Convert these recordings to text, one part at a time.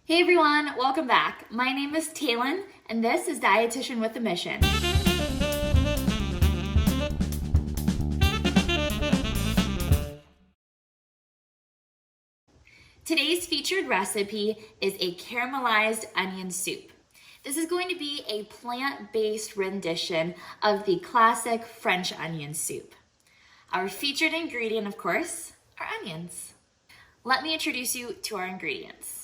Hey everyone, welcome back. My name is Taylin, and this is Dietitian with a Mission. Today's featured recipe is a caramelized onion soup. This is going to be a plant-based rendition of the classic French onion soup. Our featured ingredient, of course, are onions. Let me introduce you to our ingredients.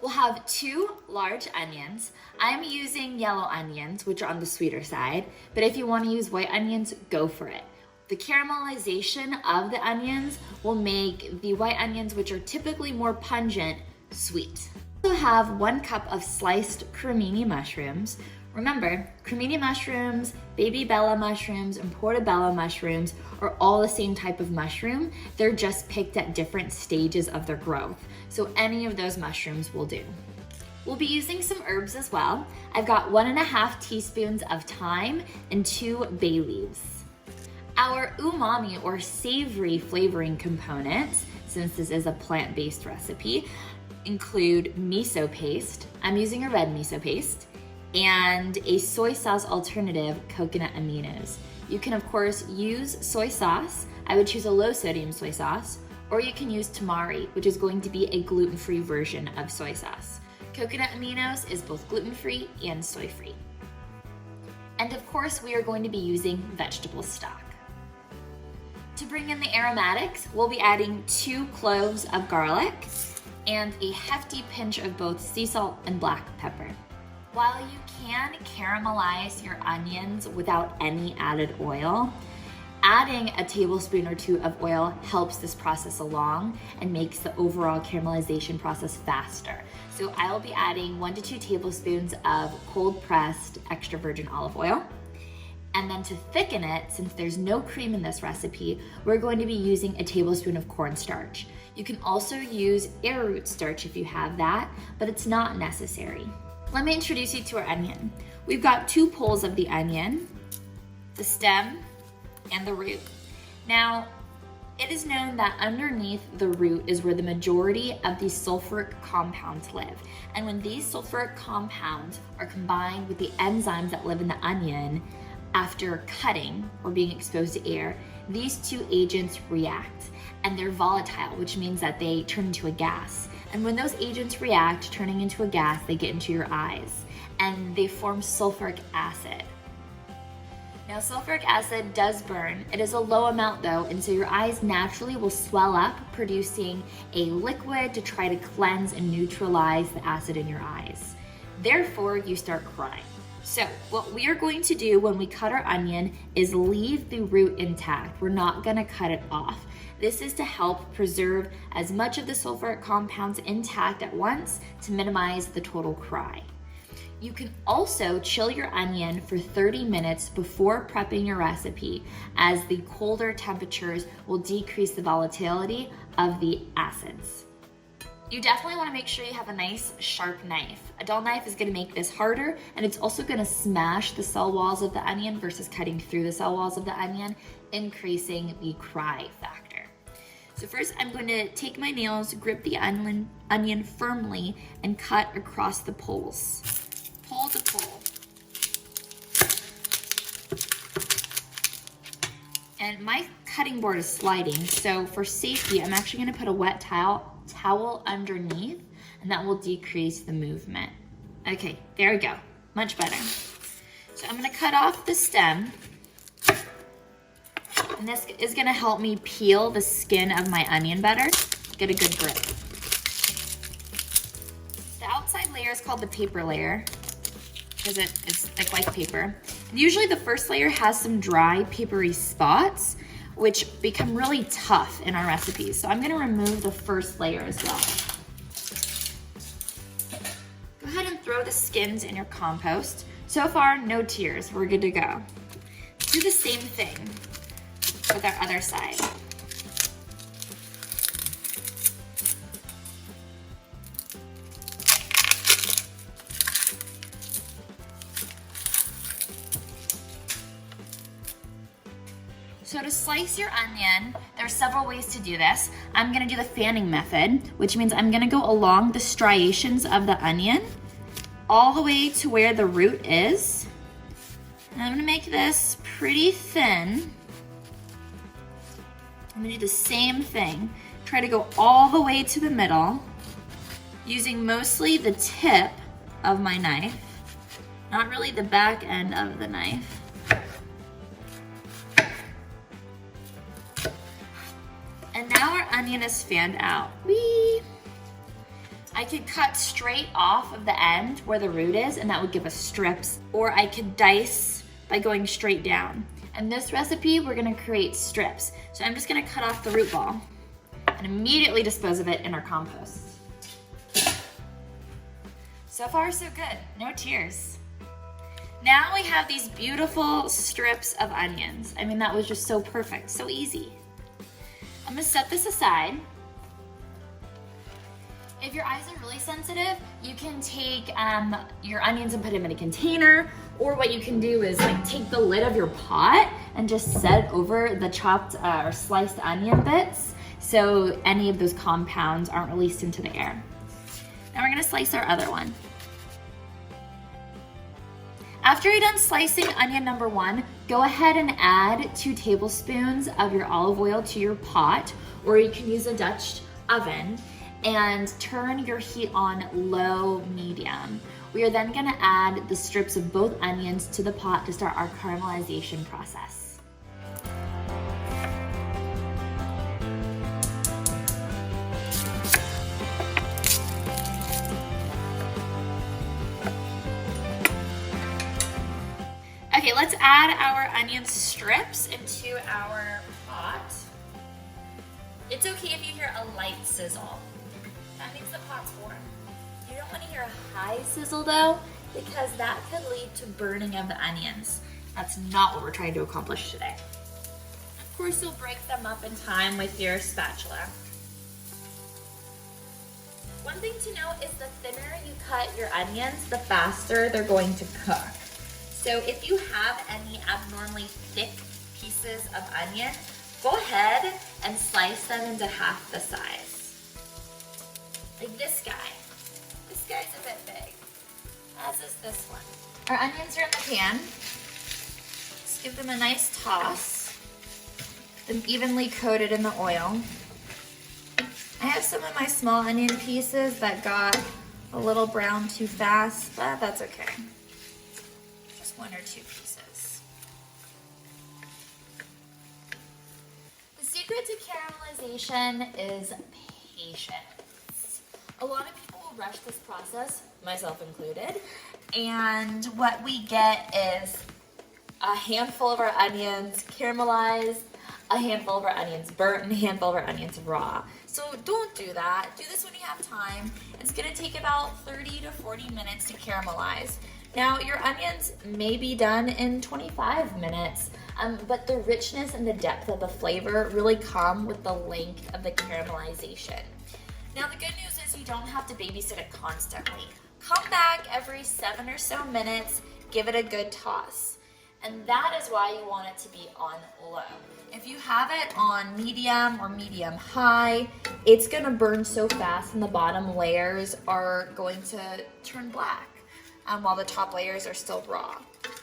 We'll have 2 large onions. I'm using yellow onions, which are on the sweeter side, but if you want to use white onions, go for it. The caramelization of the onions will make the white onions, which are typically more pungent, sweet. We also have 1 cup of sliced cremini mushrooms. Remember, cremini mushrooms, baby bella mushrooms, and portobello mushrooms are all the same type of mushroom. They're just picked at different stages of their growth. So any of those mushrooms will do. We'll be using some herbs as well. I've got 1.5 teaspoons of thyme and 2 bay leaves. Our umami or savory flavoring components, since this is a plant-based recipe, include miso paste. I'm using a red miso paste, and a soy sauce alternative, coconut aminos. You can of course use soy sauce. I would choose a low sodium soy sauce, or you can use tamari, which is going to be a gluten-free version of soy sauce. Coconut aminos is both gluten-free and soy-free. And of course, we are going to be using vegetable stock. To bring in the aromatics, we'll be adding 2 cloves of garlic and a hefty pinch of both sea salt and black pepper. While you can caramelize your onions without any added oil, adding a tablespoon or 2 of oil helps this process along and makes the overall caramelization process faster. So I'll be adding 1 to 2 tablespoons of cold pressed extra virgin olive oil. And then to thicken it, since there's no cream in this recipe, we're going to be using a tablespoon of cornstarch. You can also use arrowroot starch if you have that, but it's not necessary. Let me introduce you to our onion. We've got 2 poles of the onion, the stem, and the root. Now, it is known that underneath the root is where the majority of these sulfuric compounds live. And when these sulfuric compounds are combined with the enzymes that live in the onion, after cutting or being exposed to air, these 2 agents react, and they're volatile, which means that they turn into a gas. And when those agents react, turning into a gas, they get into your eyes, and they form sulfuric acid. Now, sulfuric acid does burn. It is a low amount though, and so your eyes naturally will swell up, producing a liquid to try to cleanse and neutralize the acid in your eyes. Therefore, you start crying. So what we are going to do when we cut our onion is leave the root intact. We're not gonna cut it off. This is to help preserve as much of the sulfuric compounds intact at once to minimize the total cry. You can also chill your onion for 30 minutes before prepping your recipe, as the colder temperatures will decrease the volatility of the acids. You definitely want to make sure you have a nice sharp knife. A dull knife is going to make this harder, and it's also going to smash the cell walls of the onion versus cutting through the cell walls of the onion, increasing the cry factor. So first I'm going to take my nails, grip the onion firmly, and cut across the poles. Pole to pole. And my cutting board is sliding, so for safety, I'm actually going to put a wet towel underneath, and that will decrease the movement. Okay, there we go. Much better. So I'm going to cut off the stem, and this is going to help me peel the skin of my onion better, get a good grip. The outside layer is called the paper layer, because it's thick like paper. And usually the first layer has some dry, papery spots, which become really tough in our recipes. So I'm gonna remove the first layer as well. Go ahead and throw the skins in your compost. So far, no tears, we're good to go. Do the same thing with our other side. So to slice your onion, There are several ways to do this. I'm gonna do the fanning method, which means I'm gonna go along the striations of the onion all the way to where the root is. And I'm gonna make this pretty thin. I'm gonna do the same thing. Try to go all the way to the middle, using mostly the tip of my knife, not really the back end of the knife. And now our onion is fanned out. Whee! I could cut straight off of the end where the root is, and that would give us strips, or I could dice by going straight down. In this recipe, we're gonna create strips. So I'm just gonna cut off the root ball and immediately dispose of it in our compost. So far, so good. No tears. Now we have these beautiful strips of onions. I mean, that was just so perfect, so easy. I'm gonna set this aside. If your eyes are really sensitive, you can take your onions and put them in a container, or what you can do is like take the lid of your pot and just set over the chopped or sliced onion bits so any of those compounds aren't released into the air. Now we're gonna slice our other one. After you're done slicing onion number 1, go ahead and add 2 tablespoons of your olive oil to your pot, or you can use a Dutch oven, and turn your heat on low medium. We are then gonna add the strips of both onions to the pot to start our caramelization process. Okay, let's add our onion strips into our pot. It's okay if you hear a light sizzle. That means the pot's warm. You don't want to hear a high sizzle though, because that could lead to burning of the onions. That's not what we're trying to accomplish today. Of course, you'll break them up in time with your spatula. One thing to note is the thinner you cut your onions, the faster they're going to cook. So if you have any abnormally thick pieces of onion, go ahead and slice them into half the size. Like this guy. This guy's a bit big, as is this one. Our onions are in the pan. Just give them a nice toss. Then evenly coated in the oil. I have some of my small onion pieces that got a little brown too fast, but that's okay. Just 1 or 2 pieces. The secret to caramelization is patience. A lot of people will rush this process, myself included, and what we get is a handful of our onions caramelized, a handful of our onions burnt, and a handful of our onions raw. So don't do that. Do this when you have time. It's gonna take about 30 to 40 minutes to caramelize. Now, your onions may be done in 25 minutes, but the richness and the depth of the flavor really come with the length of the caramelization. Now, the good news is you don't have to babysit it constantly. Come back every 7 or so minutes, give it a good toss. And that is why you want it to be on low. If you have it on medium or medium high, it's gonna burn so fast and the bottom layers are going to turn black while the top layers are still raw.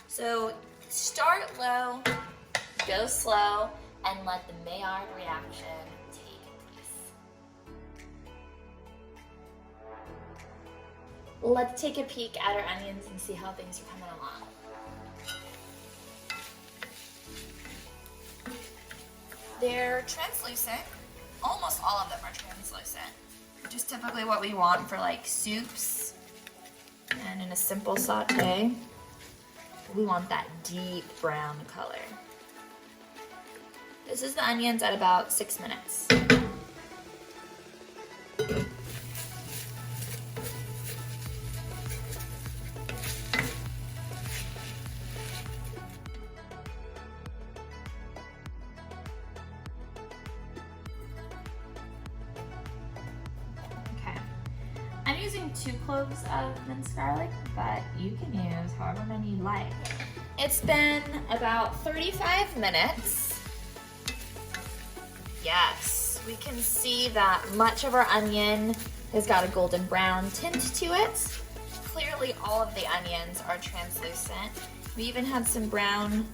So start low, go slow, and let the Maillard reaction take place. Let's take a peek at our onions and see how things are coming along. They're translucent. Almost all of them are translucent, which is typically what we want for like soups and in a simple saute. We want that deep brown color. This is the onions at about 6 minutes. I'm using 2 cloves of minced garlic, but you can use however many you like. It's been about 35 minutes. yes, we can see that much of our onion has got a golden brown tint to it. Clearly all of the onions are translucent. We even had some brown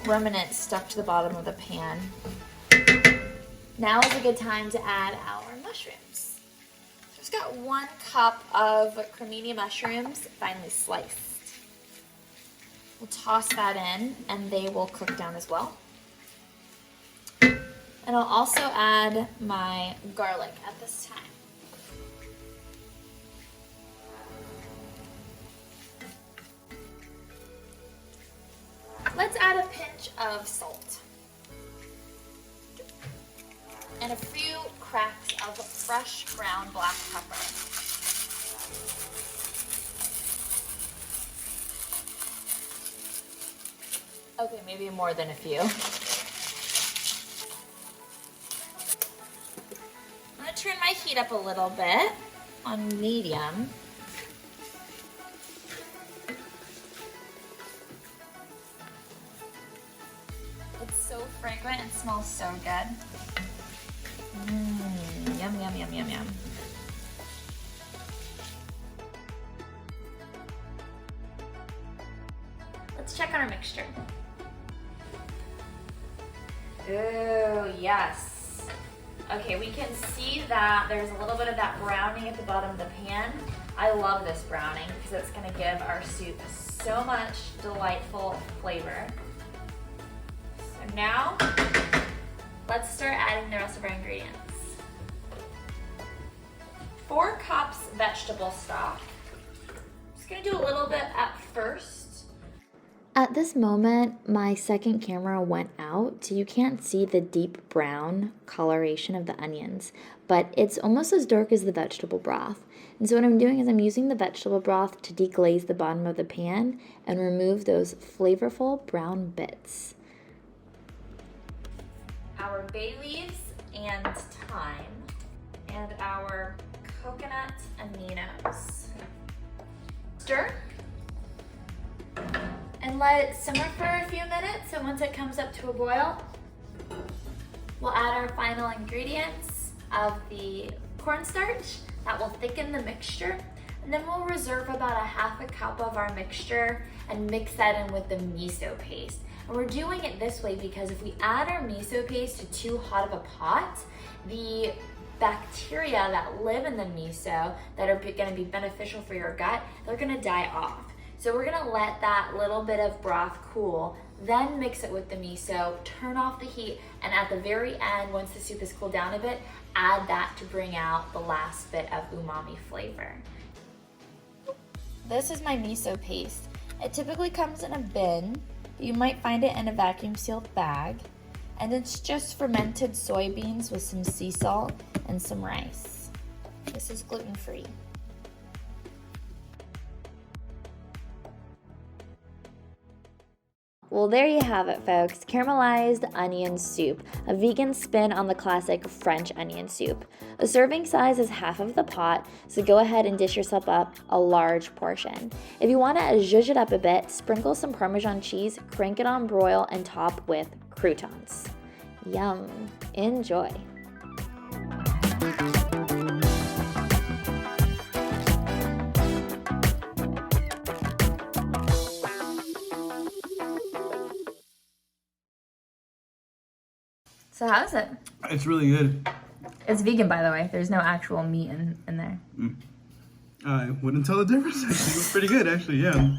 remnants stuck to the bottom of the pan. Now is a good time to add our mushrooms. Just got 1 cup of cremini mushrooms, finely sliced. We'll toss that in and they will cook down as well. And I'll also add my garlic at this time. Let's add a pinch of salt. And a few cracks of fresh ground black pepper. Okay, maybe more than a few. I'm gonna turn my heat up a little bit on medium. It's so fragrant and smells so good. Yum, yum, yum, yum, yum. Let's check on our mixture. Ooh, yes. Okay, we can see that there's a little bit of that browning at the bottom of the pan. I love this browning because it's gonna give our soup so much delightful flavor. So now, let's start adding the rest of our ingredients. 4 cups vegetable stock. I'm just gonna do a little bit at first. At this moment, my second camera went out, so you can't see the deep brown coloration of the onions, but it's almost as dark as the vegetable broth. And so what I'm doing is I'm using the vegetable broth to deglaze the bottom of the pan and remove those flavorful brown bits. Our bay leaves and thyme, and our coconut aminos. Stir. And let it simmer for a few minutes, and once it comes up to a boil, we'll add our final ingredients of the cornstarch that will thicken the mixture, and then we'll reserve about a half a cup of our mixture and mix that in with the miso paste. And we're doing it this way because if we add our miso paste to too hot of a pot, the bacteria that live in the miso that are gonna be beneficial for your gut, they're gonna die off. So we're gonna let that little bit of broth cool, then mix it with the miso, turn off the heat, and at the very end, once the soup has cooled down a bit, add that to bring out the last bit of umami flavor. This is my miso paste. It typically comes in a bin, but you might find it in a vacuum sealed bag. And it's just fermented soybeans with some sea salt and some rice. This is gluten-free. Well, there you have it, folks. Caramelized onion soup, a vegan spin on the classic French onion soup. The serving size is half of the pot, so go ahead and dish yourself up a large portion. If you want to zhuzh it up a bit, sprinkle some Parmesan cheese, crank it on broil, and top with croutons. Yum. Enjoy. So how is it? It's really good. It's vegan, by the way. There's no actual meat in there. I wouldn't tell the difference. Actually, it was pretty good, actually, yeah.